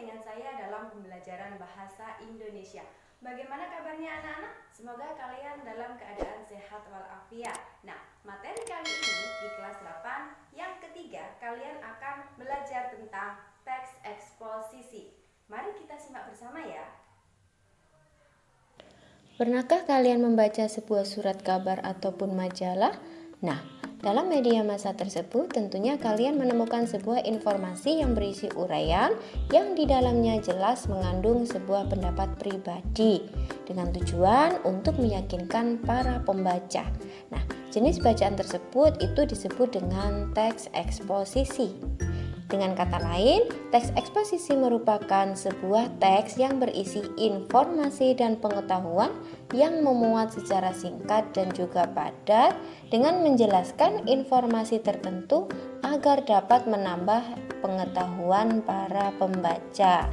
dengan saya dalam pembelajaran bahasa Indonesia. Bagaimana kabarnya anak-anak? Semoga kalian dalam keadaan sehat walafiat. Nah, materi kali ini di kelas 8 yang ketiga kalian akan belajar tentang teks eksposisi. Mari kita simak bersama ya. Pernahkah kalian membaca sebuah surat kabar ataupun majalah? Nah, dalam media massa tersebut tentunya kalian menemukan sebuah informasi yang berisi uraian yang di dalamnya jelas mengandung sebuah pendapat pribadi dengan tujuan untuk meyakinkan para pembaca. Nah, jenis bacaan tersebut itu disebut dengan teks eksposisi. Dengan kata lain, teks eksposisi merupakan sebuah teks yang berisi informasi dan pengetahuan yang memuat secara singkat dan juga padat dengan menjelaskan informasi tertentu agar dapat menambah pengetahuan para pembaca.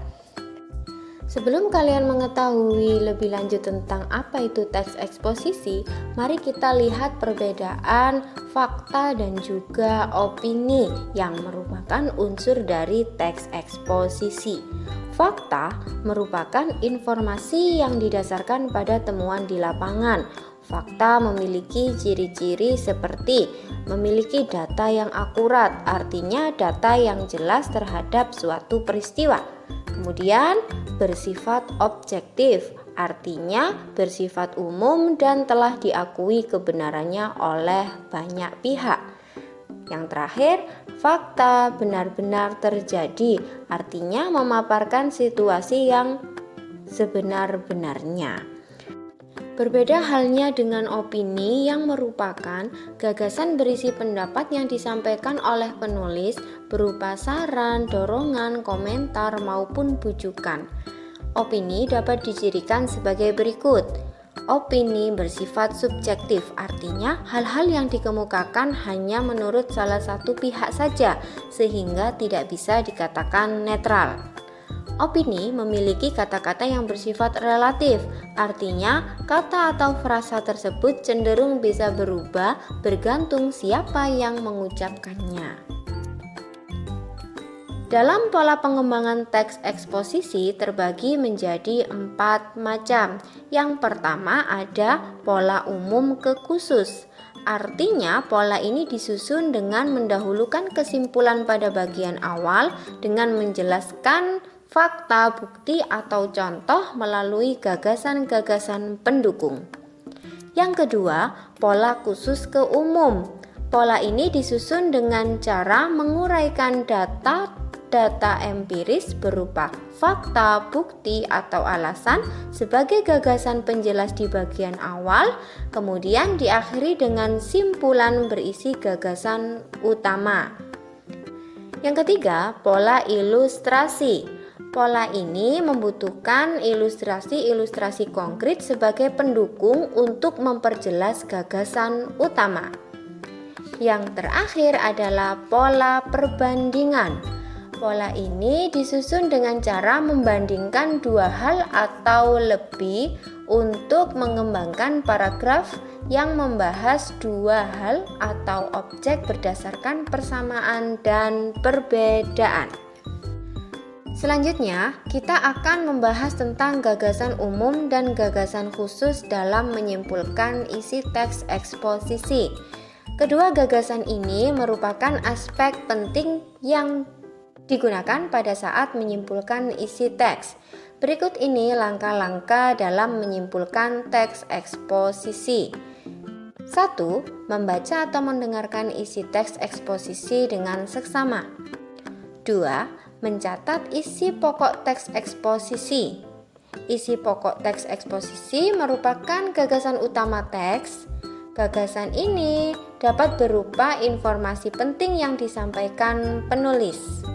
Sebelum kalian mengetahui lebih lanjut tentang apa itu teks eksposisi, mari kita lihat perbedaan fakta dan juga opini yang merupakan unsur dari teks eksposisi. Fakta merupakan informasi yang didasarkan pada temuan di lapangan. Fakta memiliki ciri-ciri seperti memiliki data yang akurat, artinya data yang jelas terhadap suatu peristiwa. Kemudian bersifat objektif, artinya bersifat umum dan telah diakui kebenarannya oleh banyak pihak. Yang terakhir, fakta benar-benar terjadi, artinya memaparkan situasi yang sebenar-benarnya. Berbeda halnya dengan opini yang merupakan gagasan berisi pendapat yang disampaikan oleh penulis berupa saran, dorongan, komentar, maupun bujukan. Opini dapat dicirikan sebagai berikut. Opini bersifat subjektif, artinya hal-hal yang dikemukakan hanya menurut salah satu pihak saja, sehingga tidak bisa dikatakan netral. Opini memiliki kata-kata yang bersifat relatif, artinya kata atau frasa tersebut cenderung bisa berubah bergantung siapa yang mengucapkannya. Dalam pola pengembangan teks eksposisi terbagi menjadi 4 macam. Yang pertama ada pola umum ke khusus. Artinya pola ini disusun dengan mendahulukan kesimpulan pada bagian awal dengan menjelaskan fakta, bukti, atau contoh melalui gagasan-gagasan pendukung. Yang kedua, pola khusus ke umum. Pola ini disusun dengan cara menguraikan data empiris berupa fakta, bukti, atau alasan sebagai gagasan penjelas di bagian awal, kemudian diakhiri dengan simpulan berisi gagasan utama. Yang ketiga, pola ilustrasi. Pola ini membutuhkan ilustrasi-ilustrasi konkret sebagai pendukung untuk memperjelas gagasan utama. Yang terakhir adalah pola perbandingan. Pola ini disusun dengan cara membandingkan dua hal atau lebih untuk mengembangkan paragraf yang membahas dua hal atau objek berdasarkan persamaan dan perbedaan. Selanjutnya, kita akan membahas tentang gagasan umum dan gagasan khusus dalam menyimpulkan isi teks eksposisi. Kedua gagasan ini merupakan aspek penting yang digunakan pada saat menyimpulkan isi teks. Berikut ini langkah-langkah dalam menyimpulkan teks eksposisi. 1. Membaca atau mendengarkan isi teks eksposisi dengan seksama. 2. Mencatat isi pokok teks eksposisi. Isi pokok teks eksposisi merupakan gagasan utama teks. Gagasan ini dapat berupa informasi penting yang disampaikan penulis.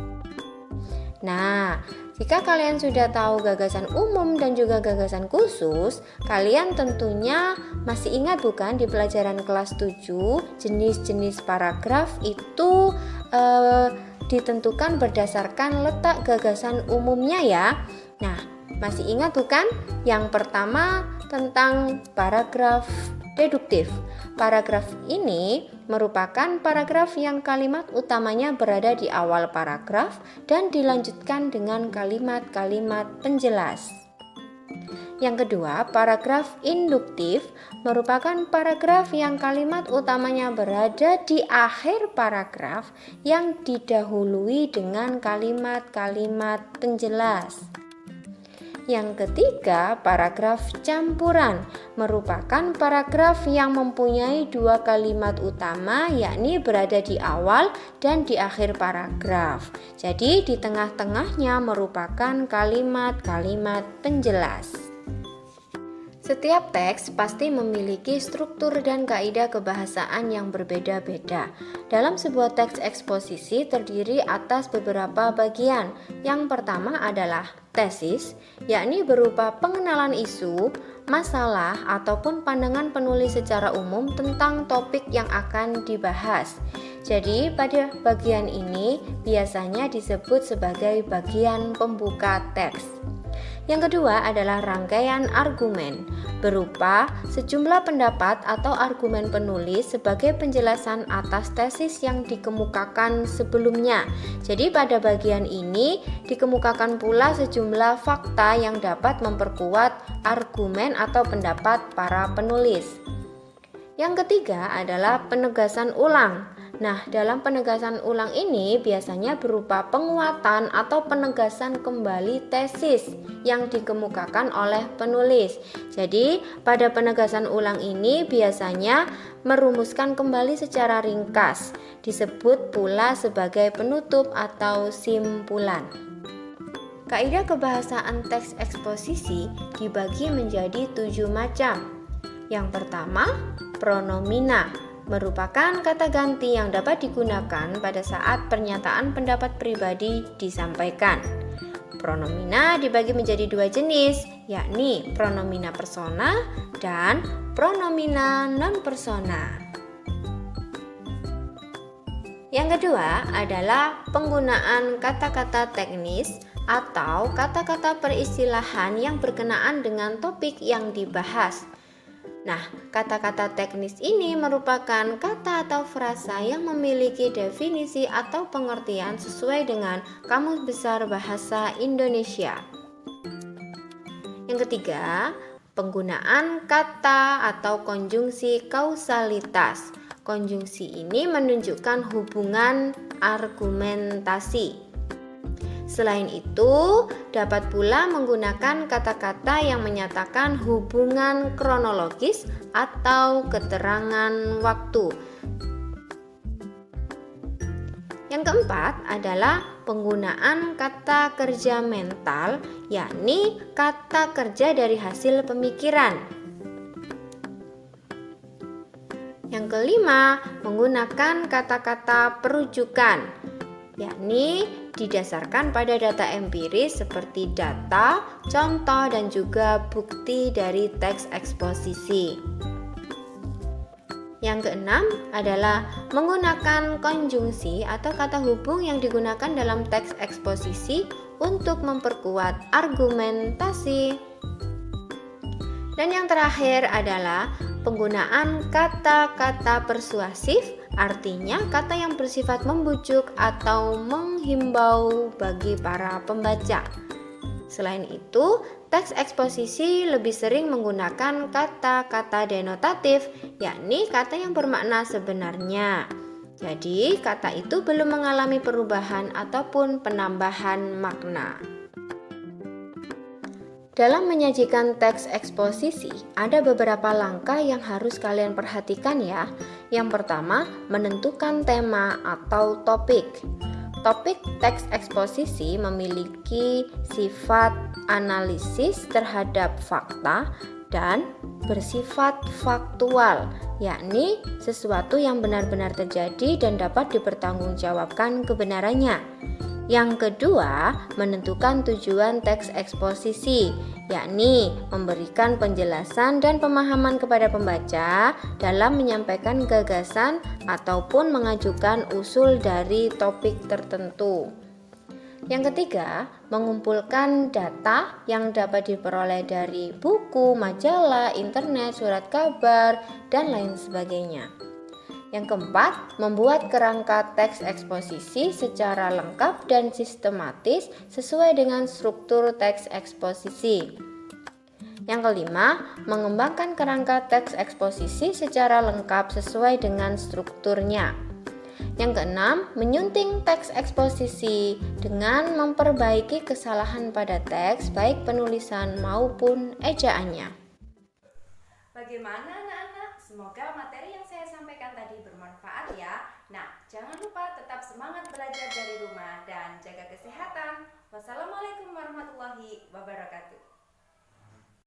Nah, jika kalian sudah tahu gagasan umum dan juga gagasan khusus, kalian tentunya masih ingat bukan di pelajaran kelas 7 jenis-jenis paragraf itu ditentukan berdasarkan letak gagasan umumnya ya. Nah, masih ingat bukan? Yang pertama tentang paragraf deduktif. Paragraf ini merupakan paragraf yang kalimat utamanya berada di awal paragraf dan dilanjutkan dengan kalimat-kalimat penjelas. Yang kedua, paragraf induktif merupakan paragraf yang kalimat utamanya berada di akhir paragraf yang didahului dengan kalimat-kalimat penjelas. Yang ketiga, paragraf campuran merupakan paragraf yang mempunyai dua kalimat utama, yakni berada di awal dan di akhir paragraf. Jadi di tengah-tengahnya merupakan kalimat-kalimat penjelas. Setiap teks pasti memiliki struktur dan kaidah kebahasaan yang berbeda-beda. Dalam sebuah teks eksposisi terdiri atas beberapa bagian. Yang pertama adalah tesis, yakni berupa pengenalan isu, masalah, ataupun pandangan penulis secara umum tentang topik yang akan dibahas. Jadi, pada bagian ini biasanya disebut sebagai bagian pembuka teks. Yang kedua adalah rangkaian argumen, berupa sejumlah pendapat atau argumen penulis sebagai penjelasan atas tesis yang dikemukakan sebelumnya. Jadi pada bagian ini dikemukakan pula sejumlah fakta yang dapat memperkuat argumen atau pendapat para penulis. Yang ketiga adalah penegasan ulang. Nah, dalam penegasan ulang ini biasanya berupa penguatan atau penegasan kembali tesis yang dikemukakan oleh penulis. Jadi, pada penegasan ulang ini biasanya merumuskan kembali secara ringkas, disebut pula sebagai penutup atau simpulan. Kaidah kebahasaan teks eksposisi dibagi menjadi 7 macam. Yang pertama, pronomina merupakan kata ganti yang dapat digunakan pada saat pernyataan pendapat pribadi disampaikan. Pronomina dibagi menjadi 2 jenis, yakni pronomina persona dan pronomina non-persona. Yang kedua adalah penggunaan kata-kata teknis atau kata-kata peristilahan yang berkenaan dengan topik yang dibahas. Nah, kata-kata teknis ini merupakan kata atau frasa yang memiliki definisi atau pengertian sesuai dengan Kamus Besar Bahasa Indonesia. Yang ketiga, penggunaan kata atau konjungsi kausalitas. Konjungsi ini menunjukkan hubungan argumentasi. Selain itu, dapat pula menggunakan kata-kata yang menyatakan hubungan kronologis atau keterangan waktu. Yang keempat adalah penggunaan kata kerja mental, yakni kata kerja dari hasil pemikiran. Yang kelima, menggunakan kata-kata perujukan, yakni didasarkan pada data empiris seperti data, contoh, dan juga bukti dari teks eksposisi. Yang keenam adalah menggunakan konjungsi atau kata hubung yang digunakan dalam teks eksposisi untuk memperkuat argumentasi. Dan yang terakhir adalah penggunaan kata-kata persuasif, artinya kata yang bersifat membujuk atau menghimbau bagi para pembaca. Selain itu, teks eksposisi lebih sering menggunakan kata-kata denotatif, yakni kata yang bermakna sebenarnya. Jadi, kata itu belum mengalami perubahan ataupun penambahan makna. Dalam menyajikan teks eksposisi, ada beberapa langkah yang harus kalian perhatikan ya. Yang pertama, menentukan tema atau topik. Topik teks eksposisi memiliki sifat analisis terhadap fakta dan bersifat faktual, yakni sesuatu yang benar-benar terjadi dan dapat dipertanggungjawabkan kebenarannya. Yang kedua, menentukan tujuan teks eksposisi, yakni memberikan penjelasan dan pemahaman kepada pembaca dalam menyampaikan gagasan ataupun mengajukan usul dari topik tertentu. Yang ketiga, mengumpulkan data yang dapat diperoleh dari buku, majalah, internet, surat kabar, dan lain sebagainya. Yang keempat, membuat kerangka teks eksposisi secara lengkap dan sistematis sesuai dengan struktur teks eksposisi. Yang kelima, mengembangkan kerangka teks eksposisi secara lengkap sesuai dengan strukturnya. Yang keenam, menyunting teks eksposisi dengan memperbaiki kesalahan pada teks baik penulisan maupun ejaannya. Bagaimana anak-anak? Semoga materi yang saya sampaikan tadi bermanfaat ya. Nah, jangan lupa tetap semangat belajar dari rumah dan jaga kesehatan. Wassalamualaikum warahmatullahi wabarakatuh.